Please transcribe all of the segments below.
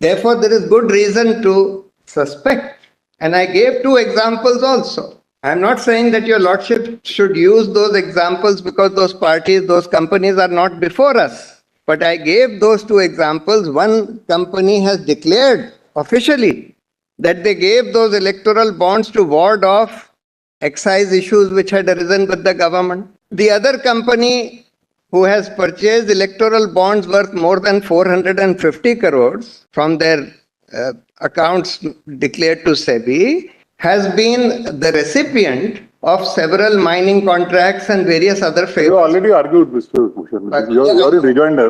Therefore, there is good reason to suspect. And I gave two examples also. I'm not saying that your lordship should use those examples because those parties, those companies are not before us. But I gave those two examples. One company has declared officially that they gave those electoral bonds to ward off excise issues which had arisen with the government. The other company who has purchased electoral bonds worth more than 450 crores from their accounts declared to SEBI has been the recipient of several mining contracts and various other favors. You already argued, Mr. Bhushan. You're in rejoinder.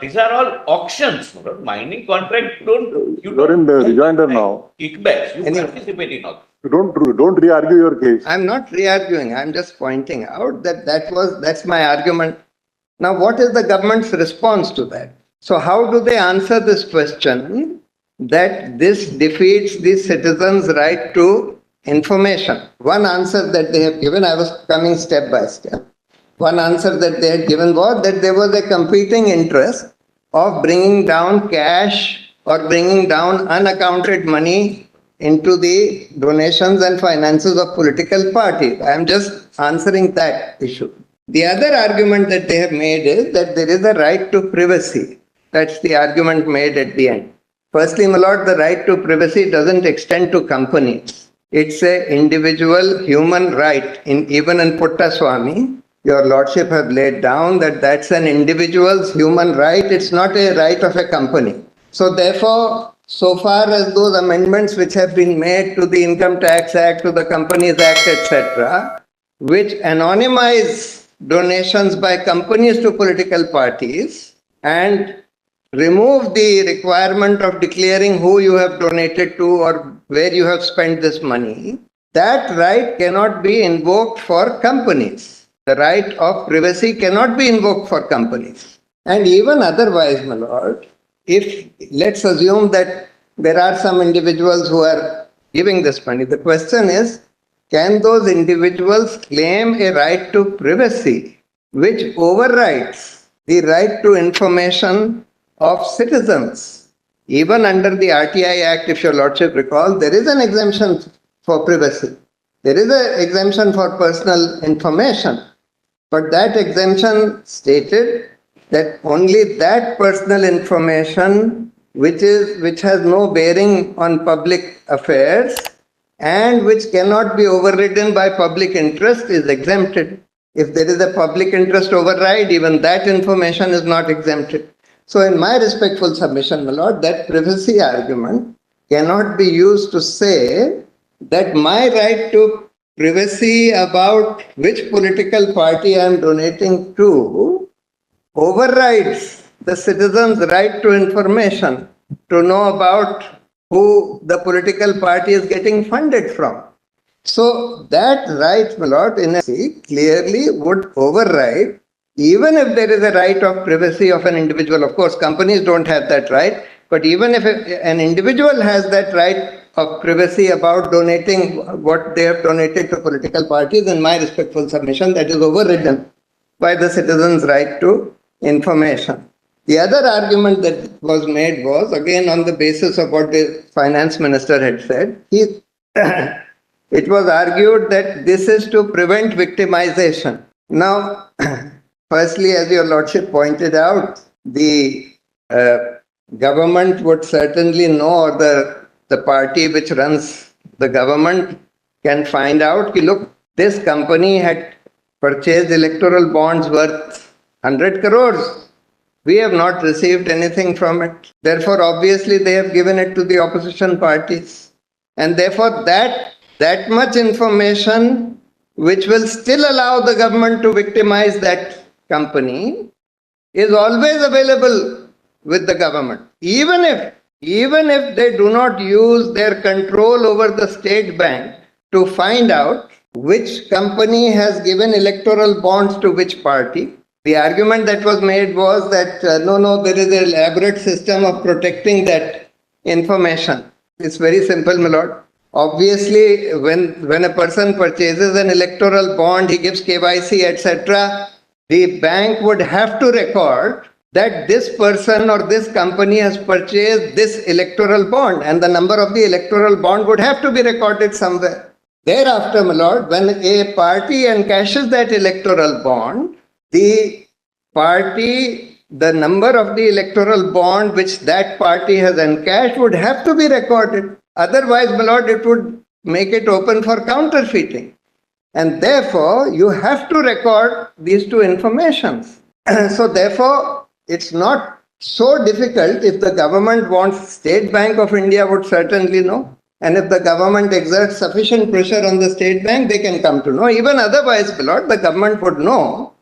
These are all auctions. Mining contract You're in the rejoinder now. Kickbacks. You participate in auctions. Don't re-argue your case. I'm not re-arguing. I'm just pointing out that that's my argument. Now, what is the government's response to that? So how do they answer this question that this defeats the citizens' right to information? One answer that they have given, I was coming step by step. One answer that they had given was that there was a competing interest of bringing down cash or bringing down unaccounted money into the donations and finances of political parties. I am just answering that issue. The other argument that they have made is that there is a right to privacy. That's the argument made at the end. Firstly, my lord, the right to privacy doesn't extend to companies. It's an individual human right. Even in Puttaswamy, your lordship have laid down that that's an individual's human right. It's not a right of a company. So therefore, so far as those amendments which have been made to the Income Tax Act, to the Companies Act, etc., which anonymize donations by companies to political parties and remove the requirement of declaring who you have donated to or where you have spent this money, that right cannot be invoked for companies. The right of privacy cannot be invoked for companies. And even otherwise, my lord, if let's assume that there are some individuals who are giving this money, the question is, can those individuals claim a right to privacy which overrides the right to information of citizens? Even under the RTI Act, if your lordship recall, there is an exemption for privacy. There is an exemption for personal information. But that exemption stated that only that personal information which has no bearing on public affairs and which cannot be overridden by public interest is exempted. If there is a public interest override, even that information is not exempted. So in my respectful submission, my lord, that privacy argument cannot be used to say that my right to privacy about which political party I am donating to overrides the citizen's right to information, to know about who the political party is getting funded from. So that right, my lord, in a clearly would override, even if there is a right of privacy of an individual. Of course, companies don't have that right, but even if an individual has that right of privacy about donating what they have donated to political parties, in my respectful submission, that is overridden by the citizen's right to information. The other argument that was made was, again, on the basis of what the finance minister had said. It was argued that this is to prevent victimization. Now, firstly, as your lordship pointed out, the government would certainly know, or the party which runs the government can find out, look, this company had purchased electoral bonds worth 100 crores. We have not received anything from it. Therefore, obviously, they have given it to the opposition parties. And therefore, that much information which will still allow the government to victimize that company is always available with the government. Even if they do not use their control over the state bank to find out which company has given electoral bonds to which party. The argument that was made was that no, there is an elaborate system of protecting that information. It's very simple, my lord. Obviously, when a person purchases an electoral bond, he gives KYC, etc. The bank would have to record that this person or this company has purchased this electoral bond, and the number of the electoral bond would have to be recorded somewhere. Thereafter, my lord, when a party encashes that electoral bond, the number of the electoral bond which that party has encashed would have to be recorded. Otherwise, my lord, it would make it open for counterfeiting. And therefore, you have to record these two informations. So therefore, it's not so difficult. If the government wants, State Bank of India would certainly know. And if the government exerts sufficient pressure on the State Bank, they can come to know. Even otherwise, my lord, the government would know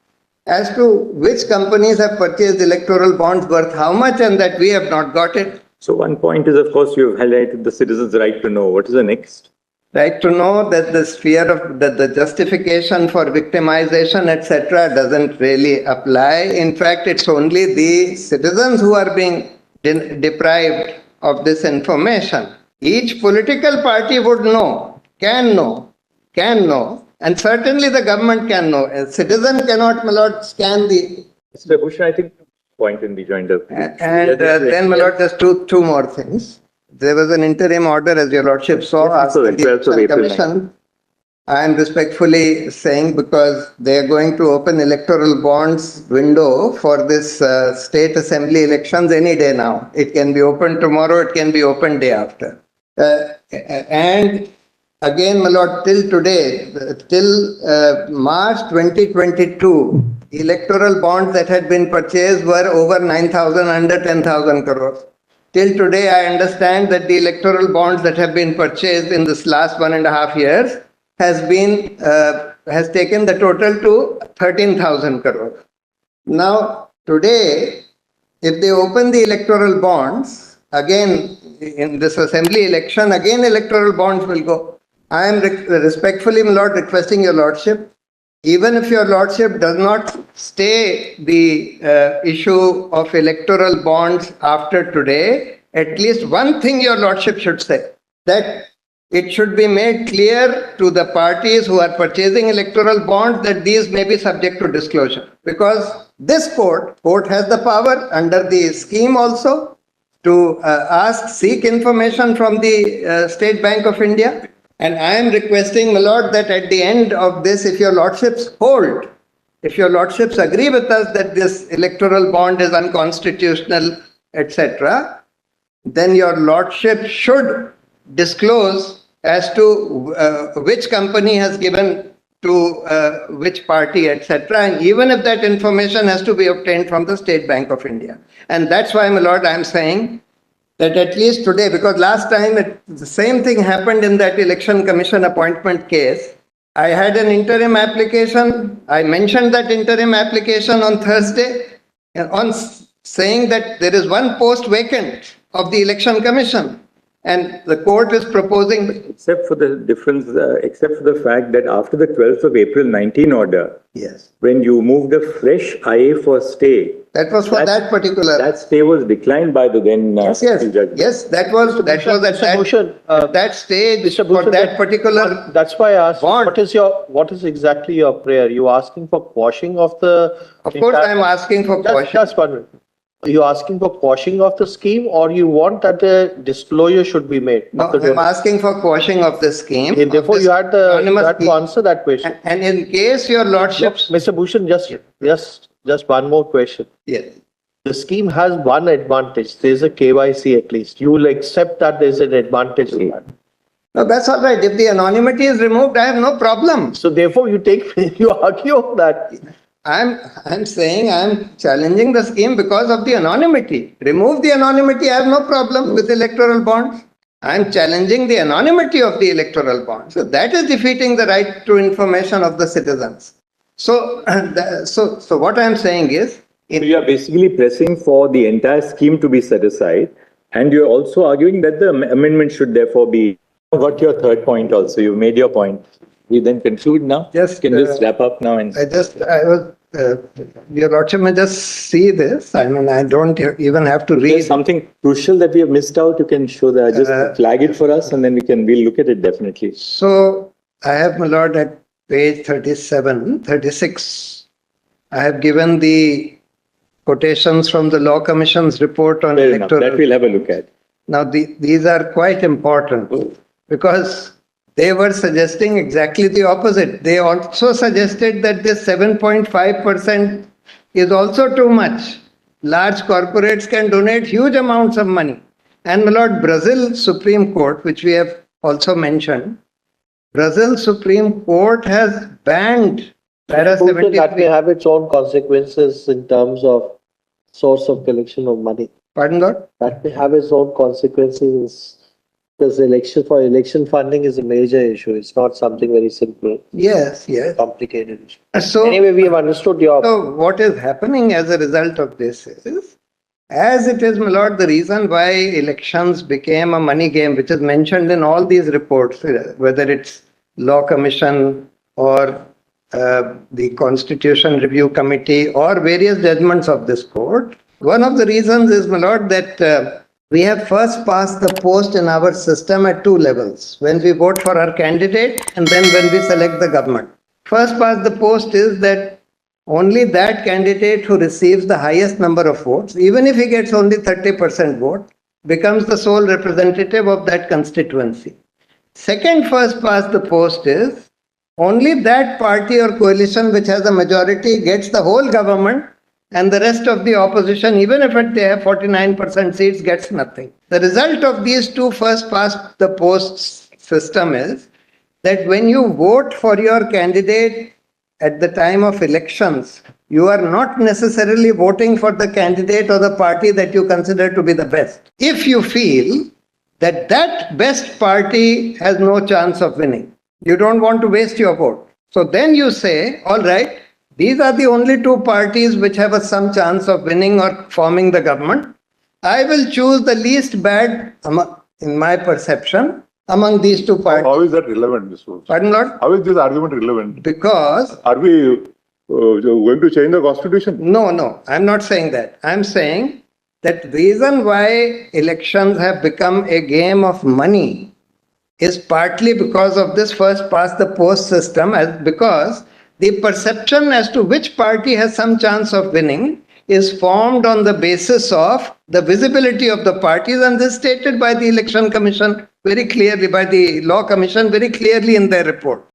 as to which companies have purchased electoral bonds worth how much, and that we have not got it. So one point is, of course, you have highlighted the citizens' right to know. What is the next? Right to know that the sphere of the justification for victimization, etc., doesn't really apply. In fact, it's only the citizens who are being deprived of this information. Each political party would know, can know, and certainly the government can know. A citizen cannot, my lord, scan the... Mr. Bhushan, I think point in the joint up. And then, my lord, just two more things. There was an interim order, as your lordship saw, asking the Election Commission. I am respectfully saying, because they are going to open electoral bonds window for this state assembly elections any day now. It can be opened tomorrow, it can be opened day after. And again, my lord, till today, till March 2022, electoral bonds that had been purchased were over 9,000, under 10,000 crores. Till today, I understand that the electoral bonds that have been purchased in this last 1.5 years has taken the total to 13,000 crores. Now, today, if they open the electoral bonds, again, in this assembly election, again electoral bonds will go. I am respectfully, my lord, requesting your lordship, even if your lordship does not stay the issue of electoral bonds after today, at least one thing your lordship should say, that it should be made clear to the parties who are purchasing electoral bonds that these may be subject to disclosure. Because this court has the power under the scheme also to seek information from the State Bank of India. And I am requesting, my lord, that at the end of this, if your lordships agree with us that this electoral bond is unconstitutional, etc., then your lordship should disclose as to which company has given to which party, etc. And even if that information has to be obtained from the State Bank of India. And that's why, my lord, I am saying that at least today, because last time the same thing happened in that Election Commission appointment case. I had an interim application. I mentioned that interim application on Thursday on saying that there is one post vacant of the Election Commission. And the court is proposing... Except for the difference, except for the fact that after the 12th of April 19 order, yes, when you moved a fresh IA for stay, that was for that particular... That stay was declined by the then yes, that was at that stage for that particular... That's why I asked, what is exactly your prayer? You asking for quashing of the... Of course, I am asking for quashing. Just one minute. Are you asking for quashing of the scheme, or you want that the disclosure should be made? No, I'm asking for quashing of the scheme. Okay, therefore, you had to answer that question. And in case your lordships... Mr. Bhushan, just one more question. Yes. The scheme has one advantage. There is a KYC at least. You will accept that there is an advantage in that. No, that's all right. If the anonymity is removed, I have no problem. So therefore, you argue that. I'm saying I'm challenging the scheme because of the anonymity. Remove the anonymity, I have no problem with electoral bonds. I'm challenging the anonymity of the electoral bonds. So that is defeating the right to information of the citizens. So what I'm saying is... You are basically pressing for the entire scheme to be set aside, and you're also arguing that the amendment should therefore be... Got your third point also. You've made your point. We then conclude now? Just, can just wrap up now? And your lordship may just see this. I mean, I don't even have to read. There's something crucial that we have missed out. You can show that. Just flag it for us, and then we'll look at it definitely. So I have, my lord, at page 36, I have given the quotations from the Law Commission's report on Fair enough. electoral. That we'll have a look at. Now, these are quite important because they were suggesting exactly the opposite. They also suggested that this 7.5% is also too much. Large corporates can donate huge amounts of money. And my lord, Brazil Supreme Court, which we have also mentioned, Brazil Supreme Court has banned para That may 73. have its own consequences in terms of source of collection of money. Pardon, Lord? That may have its own consequences because election funding is a major issue. It's not something very simple, Yes. complicated issue. So, Anyway, we have understood your. so what is happening as a result of this is, as it is, my lord, the reason why elections became a money game, which is mentioned in all these reports, whether it's Law Commission or the Constitution Review Committee or various judgments of this court, one of the reasons is, my lord, that we have first past the post in our system at two levels, when we vote for our candidate and then when we select the government. First past the post is that only that candidate who receives the highest number of votes, even if he gets only 30% vote, becomes the sole representative of that constituency. Second first past the post is only that party or coalition which has a majority gets the whole government, and the rest of the opposition, even if they have 49% seats, gets nothing. The result of these two first past the post system is that when you vote for your candidate at the time of elections, you are not necessarily voting for the candidate or the party that you consider to be the best. If you feel that that best party has no chance of winning, you don't want to waste your vote. So then you say, all right, these are the only two parties which have some chance of winning or forming the government. I will choose the least bad, in my perception, among these two parties. How is that relevant? Pardon, Lord? How is this argument relevant? Because... Are we going to change the constitution? No, I'm not saying that. I'm saying that the reason why elections have become a game of money is partly because of this first past the post system, because the perception as to which party has some chance of winning is formed on the basis of the visibility of the parties, and this is stated by the Election Commission very clearly, by the Law Commission very clearly in their report.